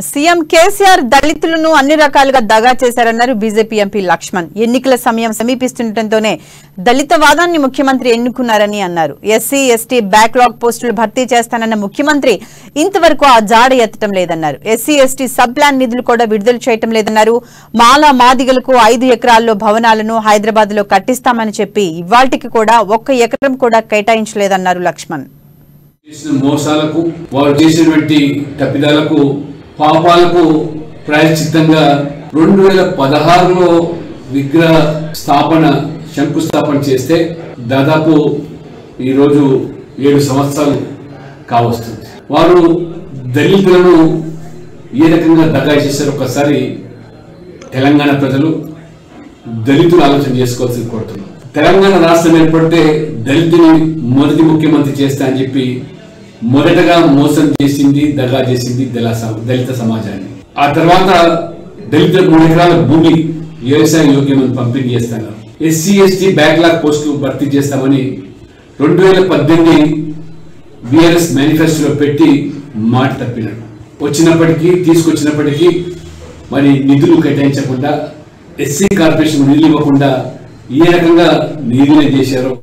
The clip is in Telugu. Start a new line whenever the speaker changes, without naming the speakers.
సీఎం కేసీఆర్ దళితులను అన్ని రకాలుగా దగా చేశారన్నారు బీజేపీ ఎంపీ లక్ష్మణ్. ఎన్నికల సమయం సమీపిస్తుండటంతోనే దళిత వాదాన్ని ముఖ్యమంత్రి ఎన్నుకున్నారని అన్నారు. ఎస్సీ ఎస్టీ బ్యాక్లాగ్ పోస్టులు భర్తీ చేస్తానన్న ముఖ్యమంత్రి ఇంతవరకు ఆ జాడ ఎత్తడం లేదన్నారు. ఎస్సీ ఎస్టీ సబ్ ప్లాన్ నిధులు కూడా విడుదల చేయటం లేదన్నారు. మాలా మాదిగలకు 5 ఎకరాల్లో భవనాలను హైదరాబాద్ లో కట్టిస్తామని చెప్పి ఇవాల్టికి కూడా 1 ఎకరం కూడా కేటాయించలేదన్నారు లక్ష్మణ్.
మోసాలకు వారు చేసినటువంటి తప్పిదాలకు పాపాలకు ప్రాయశ్చిత్తంగా 2016లో విగ్రహ స్థాపన శంకుస్థాపన చేస్తే దాదాపు ఈరోజు 7 సంవత్సరాలు కావస్తుంది. వారు దళితులను ఏ రకంగా దగా చేశారు ఒకసారి తెలంగాణ ప్రజలు దళితులు ఆలోచన చేసుకోవాల్సింది కోరుతున్నారు. తెలంగాణ రాష్ట్రం ఏర్పడితే దళితుని మొదటి ముఖ్యమంత్రి చేస్తా అని చెప్పి మొదటగా మోసం చేసింది, దగా చేసింది దళిత సమాజాన్ని. ఆ తర్వాత దళితులకు 3 ఎకరాల భూమి వ్యవసాయ యోగ్యమని పంపిణీ చేస్తాను. ఎస్సీ ఎస్టీ బ్యాక్లాగ్ పోస్టులు భర్తీ చేస్తామని 2018 బీఆర్ఎస్ మేనిఫెస్టోలో పెట్టి మాట తప్పినాడు. తీసుకొచ్చినప్పటికీ మరి నిధులు కేటాయించకుండా, ఎస్సీ కార్పొరేషన్ నిధులు ఇవ్వకుండా ఏ రకంగా నిర్ణయం చేశారో